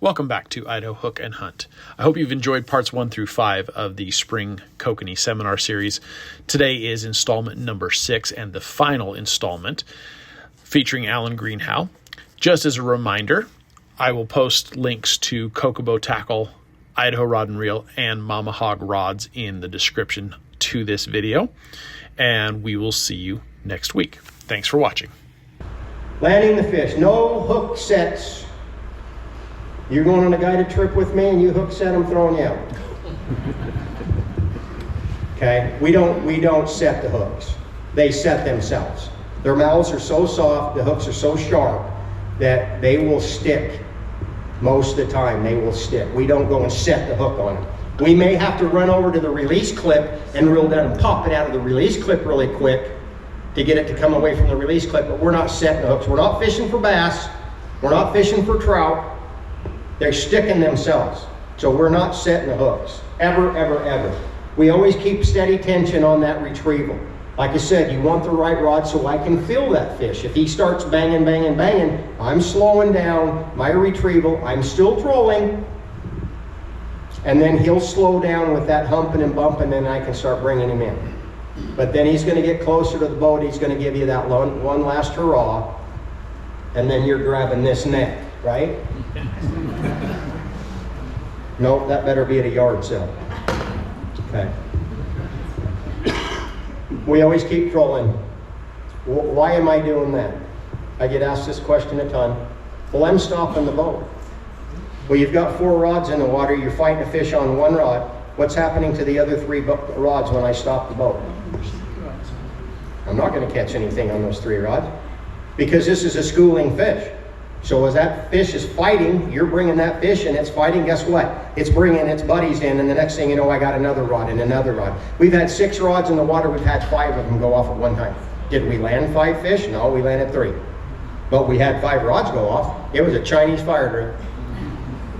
Welcome back to Idaho Hook and Hunt. I hope you've enjoyed parts 1 through 5 of the Spring Kokanee Seminar Series. Today is installment number 6 and the final installment featuring Alan Greenhow. Just as a reminder, I will post links to Kokabow tackle, Idaho rod and reel, and Mama Hog rods in the description to this video. And we will see you next week. Thanks for watching. Landing the fish, no hook sets. You're going on a guided trip with me and you hook set, I'm throwing you out. Okay, we don't set the hooks. They set themselves. Their mouths are so soft, the hooks are so sharp that they will stick. Most of the time they will stick. We don't go and set the hook on them. We may have to run over to the release clip and reel down and pop it out of the release clip really quick to get it to come away from the release clip, but we're not setting the hooks. We're not fishing for bass. We're not fishing for trout. They're sticking themselves. So we're not setting the hooks. Ever, ever, ever. We always keep steady tension on that retrieval. Like I said, you want the right rod so I can feel that fish. If he starts banging, banging, banging, I'm slowing down my retrieval. I'm still trolling. And then he'll slow down with that humping and bumping, and then I can start bringing him in. But then he's going to get closer to the boat. He's going to give you that one last hurrah. And then you're grabbing this net, right? Nope, that better be at a yard sale. Okay. We always keep trolling. Why am I doing that? I get asked this question a ton. Well, I'm stopping the boat. Well, you've got 4 rods in the water. You're fighting a fish on 1 rod. What's happening to the other 3 rods when I stop the boat? I'm not going to catch anything on those 3 rods because this is a schooling fish. So as that fish is fighting, you're bringing that fish and it's fighting, guess what? It's bringing its buddies in, and the next thing you know, I got another rod and another rod. We've had 6 rods in the water. We've had 5 of them go off at one time. Did we land 5 fish? No, we landed 3. But we had 5 rods go off. It was a Chinese fire drill.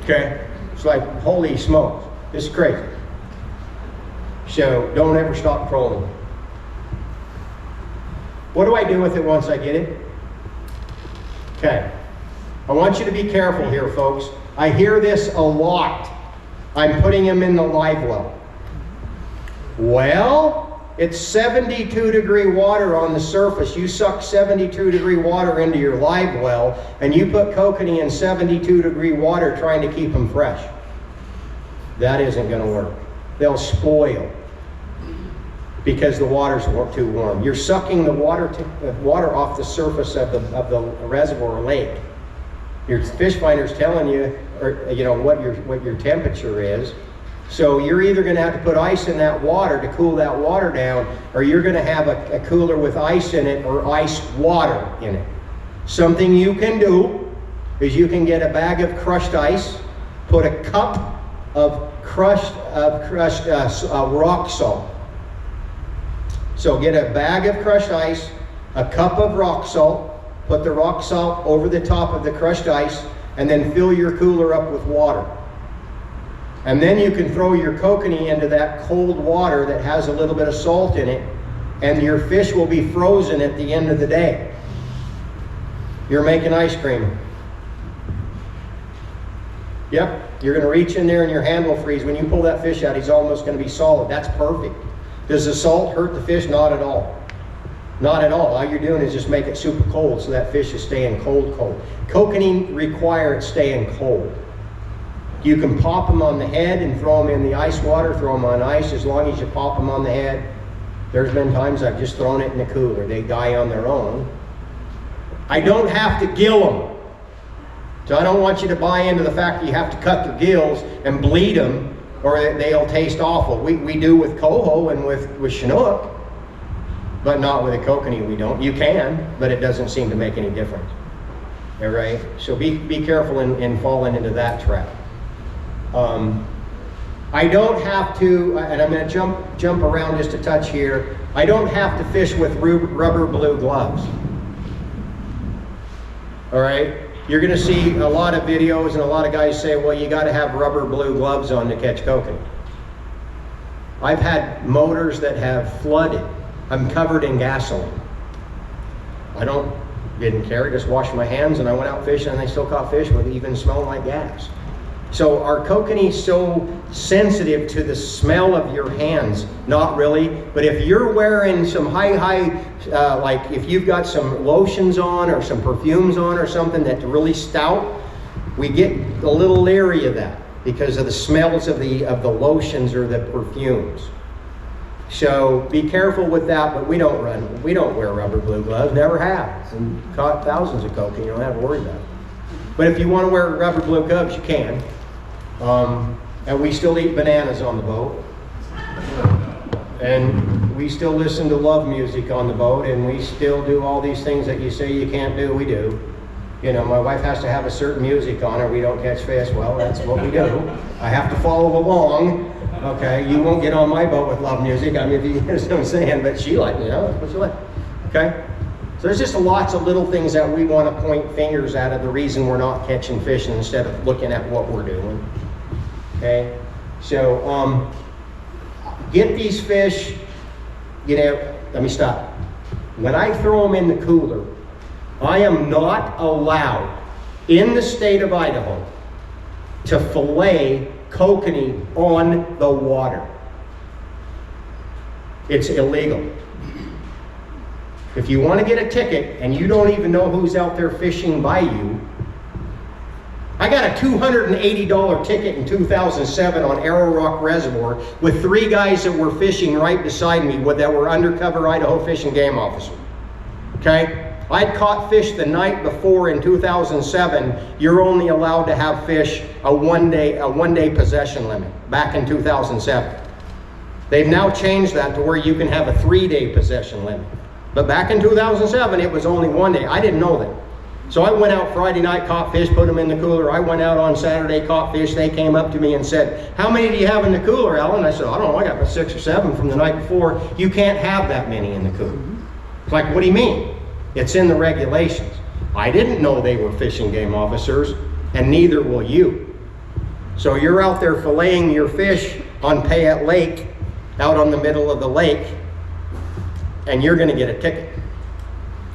Okay? It's like, holy smokes. This is crazy. So don't ever stop trolling. What do I do with it once I get it? Okay. I want you to be careful here, folks. I hear this a lot. I'm putting him in the live well. Well, it's 72-degree water on the surface. You suck 72-degree water into your live well, and you put kokanee in 72-degree water trying to keep them fresh. That isn't going to work. They'll spoil because the water's too warm. You're sucking the water off the surface of the reservoir or lake. Your fish finder's telling you, or you know, what your temperature is. So you're either going to have to put ice in that water to cool that water down, or you're going to have a cooler with ice in it or ice water in it. Something you can do is you can get a bag of crushed ice, put a cup of crushed rock salt. So get a bag of crushed ice, a cup of rock salt, put the rock salt over the top of the crushed ice, and then fill your cooler up with water. And then you can throw your kokanee into that cold water that has a little bit of salt in it, and your fish will be frozen at the end of the day. You're making ice cream. Yep, you're going to reach in there and your hand will freeze. When you pull that fish out, he's almost going to be solid. That's perfect. Does the salt hurt the fish? Not at all. Not at all. All you're doing is just make it super cold so that fish is staying cold. Kokanee require it staying cold. You can pop them on the head and throw them in the ice water, throw them on ice as long as you pop them on the head. There's been times I've just thrown it in the cooler. They die on their own. I don't have to gill them. So I don't want you to buy into the fact that you have to cut their gills and bleed them or they'll taste awful. We do with coho and with Chinook. But not with a kokanee, we don't. You can, but it doesn't seem to make any difference. All right? So be careful in falling into that trap. I don't have to, and I'm going to jump around just a touch here. I don't have to fish with rubber blue gloves. All right? You're going to see a lot of videos and a lot of guys say, well, you got to have rubber blue gloves on to catch kokanee. I've had motors that have flooded. I'm covered in gasoline. Didn't care, just washed my hands and I went out fishing and I still caught fish with even smelling like gas. So are kokanee so sensitive to the smell of your hands? Not really. But if you're wearing some like if you've got some lotions on or some perfumes on or something that's really stout, we get a little leery of that because of the smells of the lotions or the perfumes. So be careful with that, but we don't wear rubber blue gloves, never have. And caught thousands of kokanee, you don't have to worry about it. But if you want to wear rubber blue gloves, you can. And we still eat bananas on the boat. And we still listen to love music on the boat, and we still do all these things that you say you can't do, we do. You know, my wife has to have a certain music on or we don't catch fish. Well, that's what we do. I have to follow along. Okay, you won't get on my boat with love music. I mean, if you understand what I'm saying, but she like, you know, that's what she like. Okay? So there's just lots of little things that we want to point fingers at of the reason we're not catching fish instead of looking at what we're doing. Okay? So, get these fish, you know, let me stop. When I throw them in the cooler, I am not allowed in the state of Idaho to fillet kokanee on the water. It's illegal. If you want to get a ticket and you don't even know who's out there fishing by you, I got a $280 ticket in 2007 on Arrow Rock Reservoir with 3 guys that were fishing right beside me that were undercover Idaho Fish and Game officers. Okay? I'd caught fish the night before in 2007. You're only allowed to have fish a one day possession limit back in 2007. They've now changed that to where you can have a 3-day possession limit. But back in 2007, it was only 1 day. I didn't know that. So I went out Friday night, caught fish, put them in the cooler. I went out on Saturday, caught fish. They came up to me and said, "How many do you have in the cooler, Alan?" I said, "I don't know, I got about 6 or 7 from the night before." "You can't have that many in the cooler." It's like, what do you mean? It's in the regulations. I didn't know they were fish and game officers, and neither will you. So you're out there filleting your fish on Payette Lake, out on the middle of the lake, and you're going to get a ticket.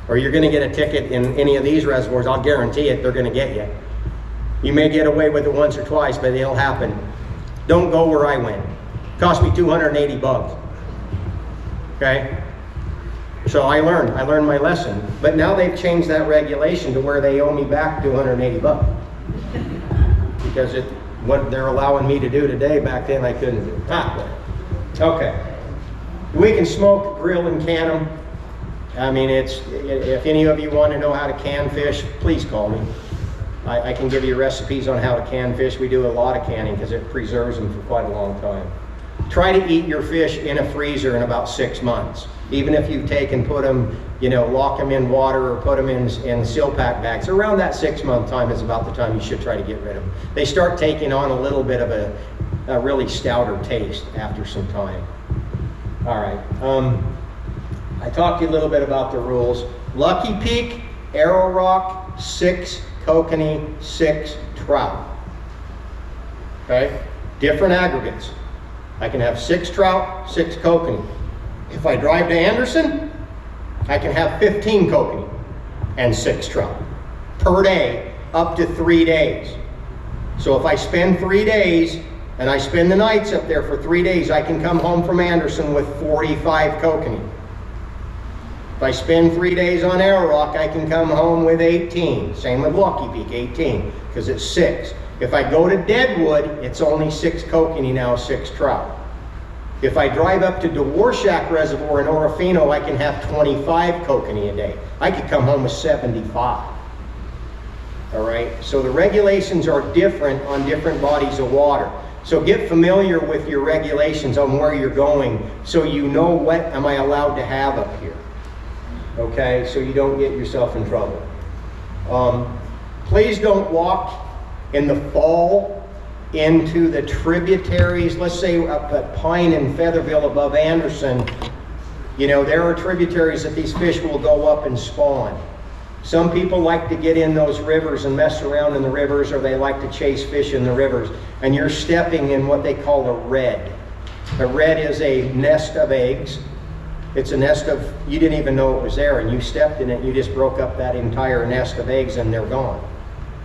Or you're going to get a ticket in any of these reservoirs. I'll guarantee it, they're going to get you. You may get away with it once or twice, but it'll happen. Don't go where I went. It cost me $280. Okay? So I learned my lesson. But now they've changed that regulation to where they owe me back $280. Because what they're allowing me to do today, back then I couldn't do. Okay. We can smoke, grill, and can them. I mean, if any of you want to know how to can fish, please call me. I can give you recipes on how to can fish. We do a lot of canning because it preserves them for quite a long time. Try to eat your fish in a freezer in about 6 months. Even if you take and put them, you know, lock them in water or put them in seal pack bags, around that 6-month time is about the time you should try to get rid of them. They start taking on a little bit of a really stouter taste after some time. All right. I talked to you a little bit about the rules. Lucky Peak, Arrow Rock, 6 kokanee, 6 trout. Okay? Different aggregates. I can have 6 trout, 6 kokanee. If I drive to Anderson, I can have 15 kokanee and 6 trout per day, up to 3 days. So if I spend 3 days and I spend the nights up there for 3 days, I can come home from Anderson with 45 kokanee. If I spend 3 days on Arrow Rock, I can come home with 18. Same with Lucky Peak, 18, because it's 6. If I go to Deadwood, it's only 6 kokanee now, 6 trout. If I drive up to Dvorak Reservoir in Orofino, I can have 25 kokanee a day. I could come home with 75. All right, so the regulations are different on different bodies of water. So get familiar with your regulations on where you're going so you know what am I allowed to have up here. Okay, so you don't get yourself in trouble. Please don't walk in the fall into the tributaries. Let's say up at Pine and Featherville above Anderson, you know, there are tributaries that these fish will go up and spawn. Some people like to get in those rivers and mess around in the rivers, or they like to chase fish in the rivers, and you're stepping in what they call a red. A red is a nest of eggs. It's a nest of, you didn't even know it was there, and you stepped in it, and you just broke up that entire nest of eggs, and they're gone.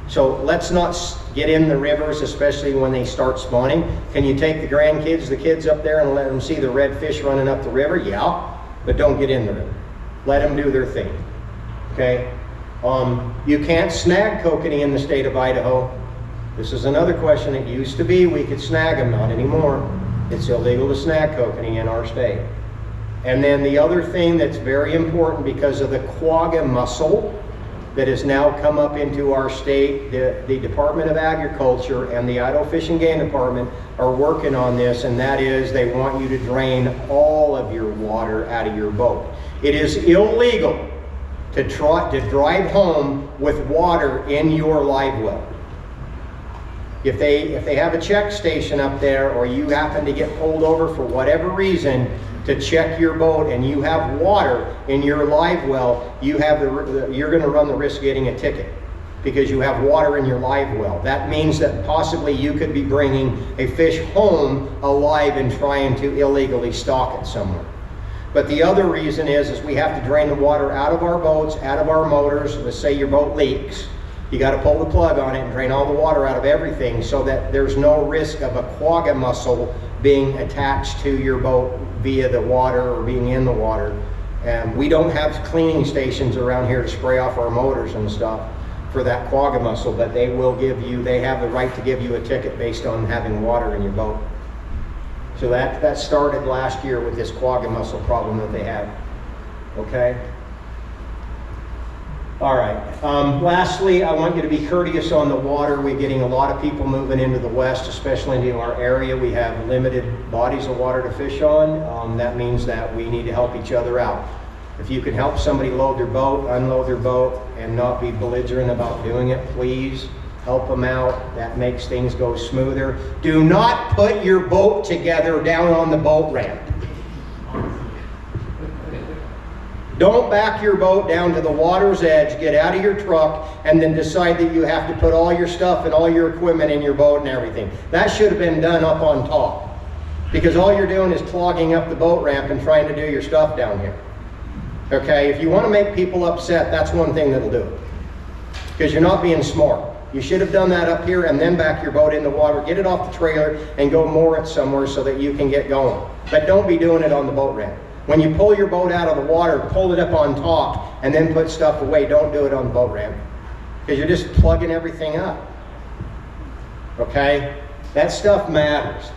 So let's not get in the rivers, especially when they start spawning. Can you take the grandkids, the kids up there and let them see the red fish running up the river? Yeah, but don't get in the river. Let them do their thing, okay? You can't snag kokanee in the state of Idaho. This is another question. It used to be we could snag them, not anymore. It's illegal to snag kokanee in our state. And then the other thing that's very important, because of the quagga mussel that has now come up into our state, the Department of Agriculture and the Idaho Fish and Game Department are working on this, and that is they want you to drain all of your water out of your boat. It is illegal to drive home with water in your live well. If they have a check station up there, or you happen to get pulled over for whatever reason to check your boat and you have water in your live well, you're going to run the risk of getting a ticket because you have water in your live well. That means that possibly you could be bringing a fish home alive and trying to illegally stock it somewhere. But the other reason is we have to drain the water out of our boats, out of our motors. Let's say your boat leaks. You got to pull the plug on it and drain all the water out of everything so that there's no risk of a quagga mussel being attached to your boat via the water or being in the water. And we don't have cleaning stations around here to spray off our motors and stuff for that quagga mussel, but they have the right to give you a ticket based on having water in your boat. So that started last year with this quagga mussel problem that they had. Okay? All right. Lastly, I want you to be courteous on the water. We're getting a lot of people moving into the west, especially into our area. We have limited bodies of water to fish on. That means that we need to help each other out. If you can help somebody load their boat, unload their boat, and not be belligerent about doing it, please help them out. That makes things go smoother. Do not put your boat together down on the boat ramp. Don't back your boat down to the water's edge, get out of your truck, and then decide that you have to put all your stuff and all your equipment in your boat and everything. That should have been done up on top, because all you're doing is clogging up the boat ramp and trying to do your stuff down here. Okay, if you want to make people upset, that's one thing that'll do it, because you're not being smart. You should have done that up here and then back your boat in the water, get it off the trailer, and go moor it somewhere so that you can get going. But don't be doing it on the boat ramp. When you pull your boat out of the water, pull it up on top and then put stuff away. Don't do it on the boat ramp, because you're just plugging everything up. Okay? That stuff matters.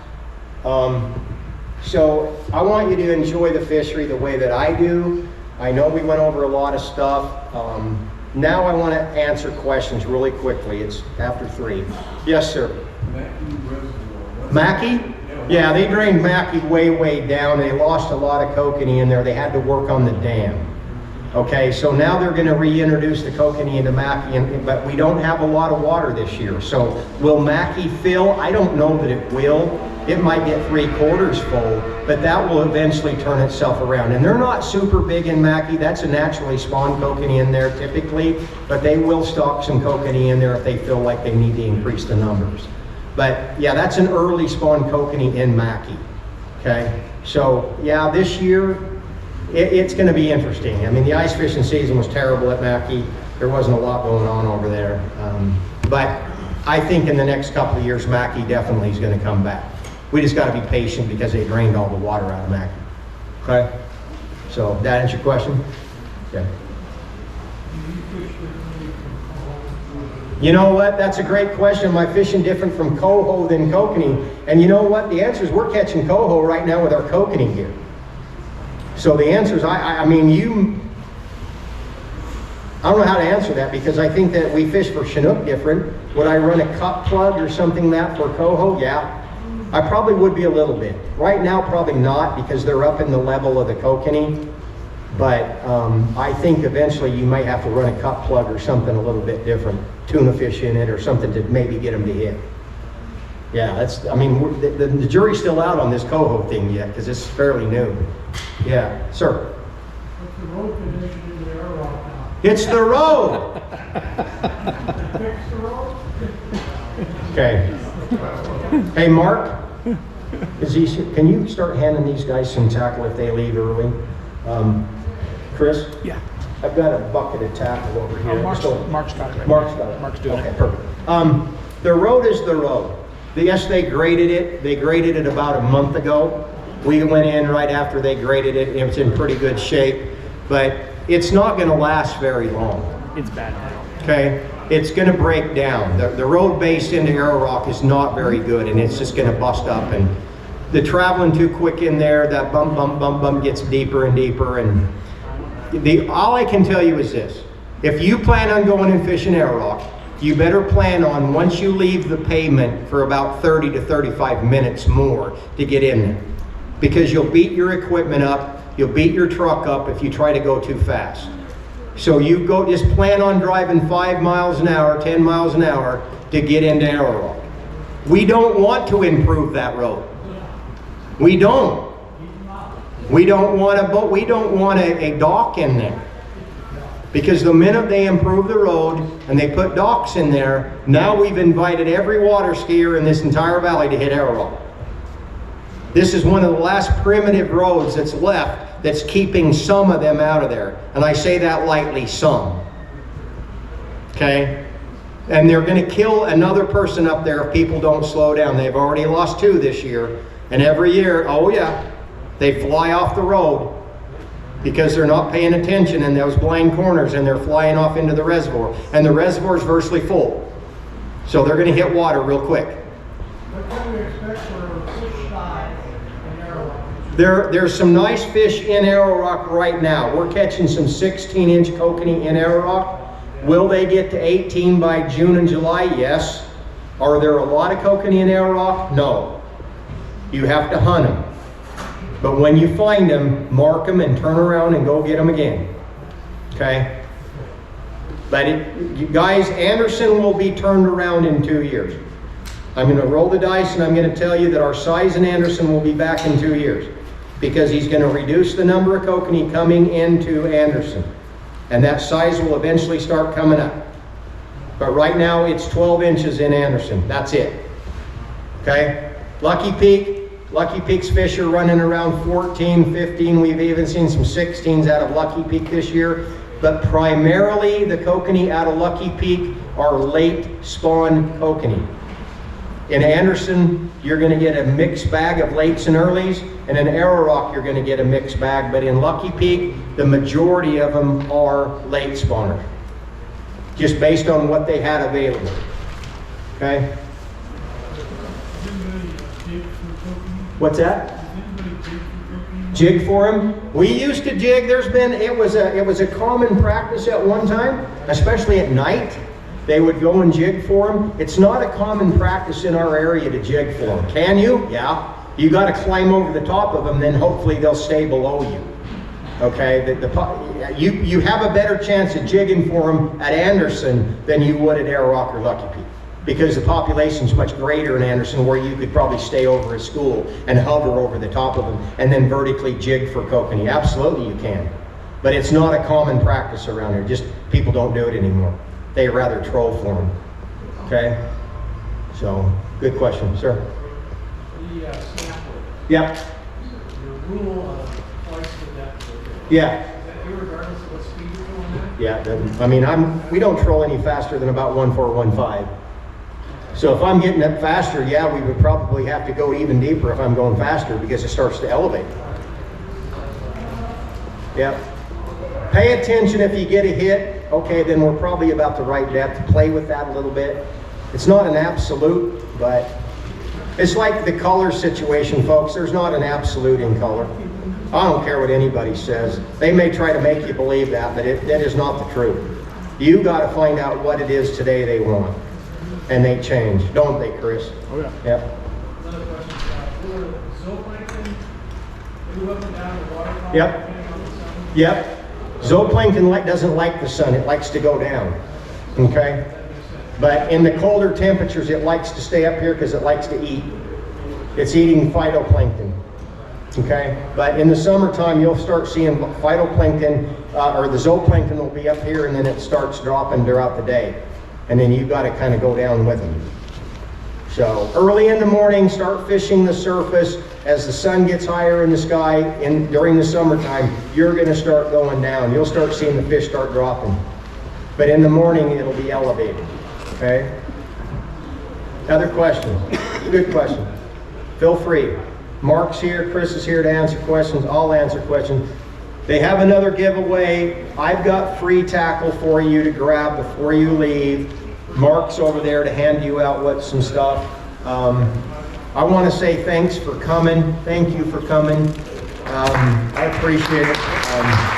So I want you to enjoy the fishery the way that I do. I know we went over a lot of stuff. Now I want to answer questions really quickly. It's after 3. Yes, sir. Mackey? Yeah, they drained Mackey way down. They lost a lot of kokanee in there. They had to work on the dam. Okay, so now they're going to reintroduce the kokanee into Mackey, but we don't have a lot of water this year. So will Mackey fill? I don't know that it will. It might get 3/4 full, but that will eventually turn itself around. And they're not super big in Mackey. That's a naturally spawned kokanee in there typically, but they will stock some kokanee in there if they feel like they need to increase the numbers. But yeah, that's an early spawn kokanee in Mackey. Okay, so yeah, this year it's going to be interesting. I mean, the ice fishing season was terrible at Mackey. There wasn't a lot going on over there. But I think in the next couple of years, Mackey definitely is going to come back. We just got to be patient because they drained all the water out of Mackey. Okay, so that answer your question? Okay. You know what? That's a great question. Am I fishing different from coho than kokanee? And you know what? The answer is we're catching coho right now with our kokanee here. So the answer is, I don't know how to answer that, because I think that we fish for Chinook different. Would I run a cup plug or something that for coho? Yeah. I probably would be a little bit. Right now, probably not, because they're up in the level of the kokanee. But I think eventually you might have to run a cup plug or something a little bit different, tuna fish in it or something to maybe get them to hit. Yeah, that's, I mean, the jury's still out on this coho thing yet, because it's fairly new. Yeah, sir. What's the road condition in the air rock now? It's the road. Fix the road? Okay. Hey, Mark, can you start handing these guys some tackle if they leave early? Chris? Yeah. I've got a bucket of tackle over here. Mark's got it right. Mark's got it. Mark's doing okay, it. perfect. The road is the road. Yes, they graded it. They graded it about a month ago. We went in right after they graded it, and it's in pretty good shape. But it's not going to last very long. It's bad now. Okay? It's going to break down. The road base into Arrow Rock is not very good, and it's just going to bust up. And the traveling too quick in there, that bump gets deeper and deeper. And all I can tell you is this. If you plan on going and fishing Arrow Rock, you better plan on, once you leave the pavement, for about 30 to 35 minutes more to get in there. Because you'll beat your equipment up, you'll beat your truck up if you try to go too fast. So you just plan on driving 5 miles an hour, 10 miles an hour to get into Arrow Rock. We don't want to improve that road. We don't. We don't want a boat, we don't want a dock in there. Because the minute they improve the road and they put docks in there, now we've invited every water skier in this entire valley to hit Arrow Rock. This is one of the last primitive roads that's left that's keeping some of them out of there. And I say that lightly, some. Okay? And they're going to kill another person up there if people don't slow down. They've already lost 2 this year. And every year, oh yeah, they fly off the road because they're not paying attention in those blind corners, and they're flying off into the reservoir. And the reservoir is virtually full. So they're going to hit water real quick. What can we expect for fish size in Arrow Rock? There's some nice fish in Arrow Rock right now. We're catching some 16-inch kokanee in Arrow Rock. Will they get to 18 by June and July? Yes. Are there a lot of kokanee in Arrow Rock? No. You have to hunt them. But when you find them, mark them and turn around and go get them again. Okay? But you guys, Anderson will be turned around in 2 years. I'm going to roll the dice, and I'm going to tell you that our size in Anderson will be back in 2 years, because he's going to reduce the number of kokanee coming into Anderson. And that size will eventually start coming up. But right now it's 12 inches in Anderson. That's it. Okay? Lucky Peak's fish are running around 14, 15. We've even seen some 16s out of Lucky Peak this year. But primarily the kokanee out of Lucky Peak are late spawn kokanee. In Anderson, you're going to get a mixed bag of lates and earlies, and in Arrow Rock, you're going to get a mixed bag. But in Lucky Peak, the majority of them are late spawners, just based on what they had available. Okay? What's that? Jig for them? We used to jig. It was a common practice at one time, especially at night. They would go and jig for them. It's not a common practice in our area to jig for them. Can you? Yeah. You got to climb over the top of them, then hopefully they'll stay below you. Okay? You have a better chance of jigging for them at Anderson than you would at Arrow Rock or Lucky Peak, because the population's much greater in Anderson, where you could probably stay over at school and hover over the top of them and then vertically jig for kokanee. Absolutely you can. But it's not a common practice around here. Just people don't do it anymore. They rather troll for them. Okay? So, good question, sir. The sample. Yep. Your rule of twice the depth. Yeah. Is that irregardless of what speed you're going at? Yeah. I mean, we don't troll any faster than about 1.415. So if I'm getting up faster, yeah, we would probably have to go even deeper if I'm going faster, because it starts to elevate. Yep. Pay attention if you get a hit. Okay, then we're probably about the right depth. Play with that a little bit. It's not an absolute, but it's like the color situation, folks. There's not an absolute in color. I don't care what anybody says. They may try to make you believe that, but that is not the truth. You got to find out what it is today they want. And they change, don't they, Chris? Oh yeah. Yep. Another question. For zooplankton, move up and down the water column. Yep. Depending on the sun. Yep. Zooplankton doesn't like the sun. It likes to go down. Okay? But in the colder temperatures, it likes to stay up here because it likes to eat. It's eating phytoplankton. Okay? But in the summertime, you'll start seeing phytoplankton, or the zooplankton will be up here, and then it starts dropping throughout the day. And then you've got to kind of go down with them. So early in the morning, start fishing the surface. As the sun gets higher in the sky during the summertime, you're going to start going down. You'll start seeing the fish start dropping. But in the morning, it'll be elevated. Okay? Other questions? Good question. Feel free. Mark's here, Chris is here to answer questions. I'll answer questions. They have another giveaway. I've got free tackle for you to grab before you leave. Mark's over there to hand you out some stuff. I want to say thanks for coming. Thank you for coming. I appreciate it.